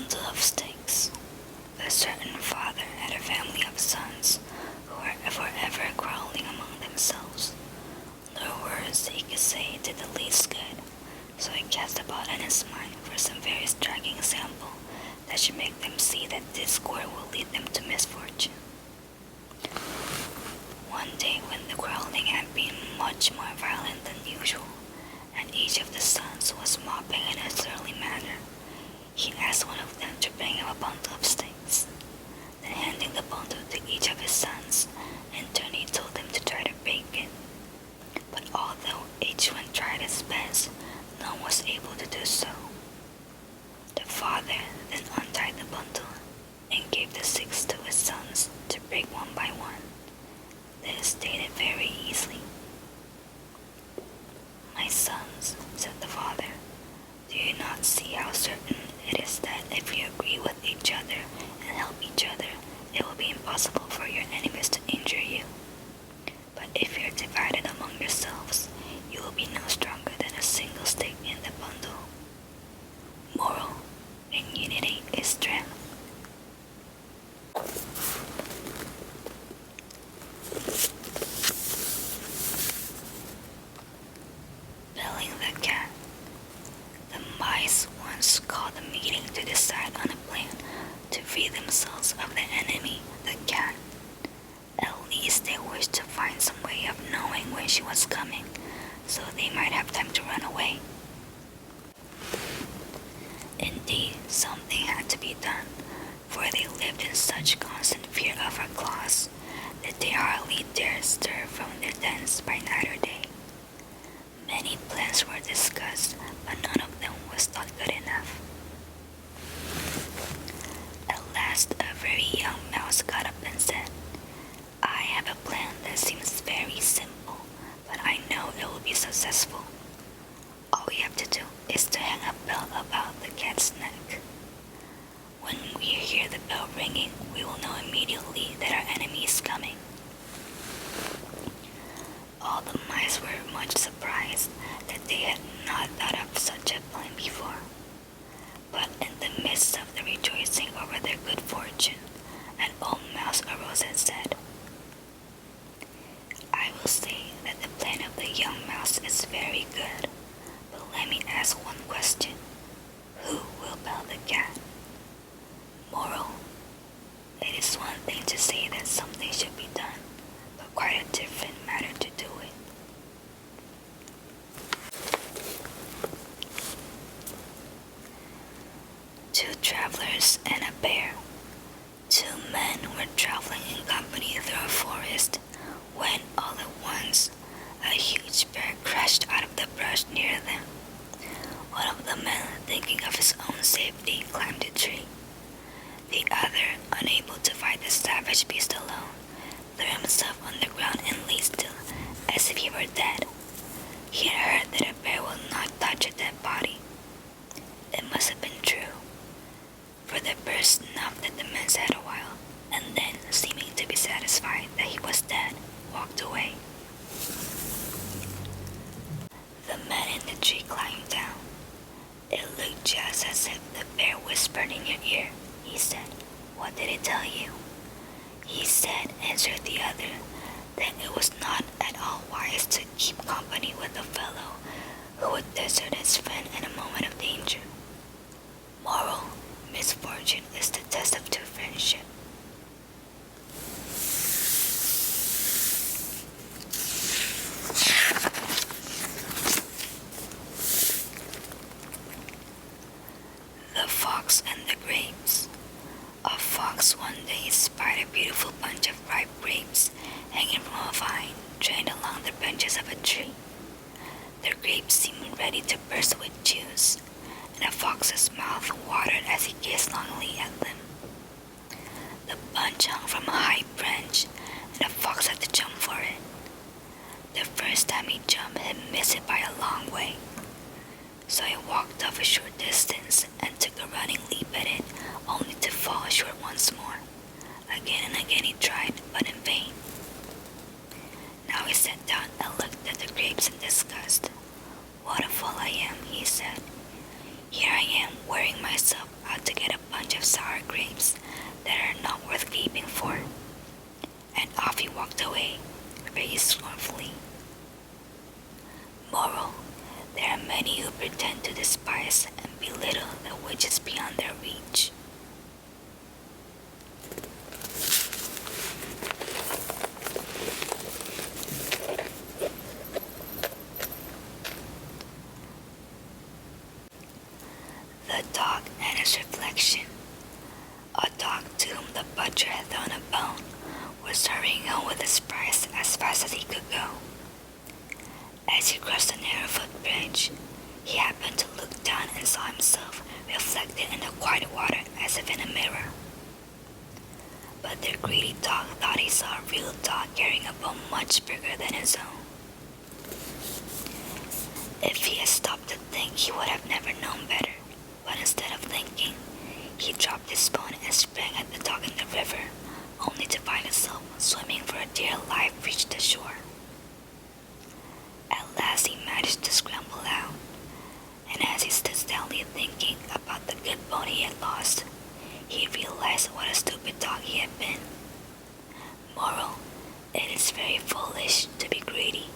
bundle of sticks. A certain father had a family of sons who were forever quarreling among themselves. No words he could say did the least good, so he cast about in his mind for some very striking example that should make them see that discord will lead them to misfortune. One day when the quarreling had been much more violent than usual, and each of the sons was mopping in a surly manner, he asked one of them to bring him a bundle of sticks. Then handing the bundle to each of his sons, in turn he told them to try to break it. But although each one tried his best, none was able to do so. The father then untied the bundle and gave the sticks to his sons to break one by one. This did it very easily. "My sons," said the father, "do you not see how certain it is that if you agree with each other and help each other, it will be impossible for your enemies to injure you? But if you are divided among yourselves, you will be no stronger than a single stick in the bundle. Moral: in unity is strength." Belling the cat. The mice once called a meeting to decide on a plan to free themselves of the enemy, the cat. At least they wished to find some way of knowing when she was coming, so they might have time to run away. Indeed, something had to be done, for they lived in such constant fear of her claws that they hardly dared stir from their dens by night or day. Many plans were discussed, but none of them was thought good enough. At last, a very young mouse got up and said, "I have a plan that seems very simple, but I know it will be successful. All we have to do is to hang a bell about the cat's neck. When we hear the bell ringing, we will know immediately that our enemy is coming." All the mice were much surprised that they had not thought of such a plan before. But in the midst of the rejoicing over their good fortune, an old mouse arose and said, "I will say that the plan of the young mouse is very good, but let me ask one question. Who will bell the cat?" Moral: it is one thing to say that something should be done, but quite a different matter to do it. Two travelers and a bear. Two men were traveling in company through a forest when all at once a huge bear crashed out of the brush near them. One of the men, thinking of his own safety, climbed a tree. The other, unable to fight the savage beast alone, threw himself on the ground and lay still, as if he were dead. He had heard that a bear will not touch a dead body. It must have been true, for the bear snuffed at the man's head a while, and then, seeming to be satisfied that he was dead, walked away. The man in the tree climbed down. "It looked just as if the bear whispered in your ear," he said. "What did it tell you?" "He said," answered the other, "that it was not at all wise to keep company with a fellow who would desert his friend in a moment of danger. Moral: misfortune is the test of true friendship." The Fox and the Grapes. A fox one day spied a beautiful bunch of ripe grapes hanging from a vine trained along the branches of a tree. The grapes seemed ready to burst with juice, and the fox's mouth watered as he gazed longingly at them. The bunch hung from a high branch, and the fox had to jump for it. The first time he jumped, he missed it by a long way. So he walked off a short distance and took a running leap at it, only to fall short once more. Again and again he tried, but in vain. Now he sat down and looked at the grapes in disgust. "What a fool I am," he said. "Here I am, wearing myself out to get a bunch The dog and his reflection. A dog to whom the butcher had thrown a bone was hurrying home with his price as fast as he could go. As he crossed the narrow footbridge, he happened to look down and saw himself reflected in the quiet water as if in a mirror. But the greedy dog thought he saw a real dog carrying a bone much bigger than his own. If he had stopped to think, he would have never known better. But instead of thinking, he dropped his bone and sprang at the dog in the river, only to find himself swimming for dear life reached the shore. At last he managed to scramble out, and as he stood sadly thinking about the good bone he had lost, he realized what a stupid dog he had been. Moral: it is very foolish to be greedy.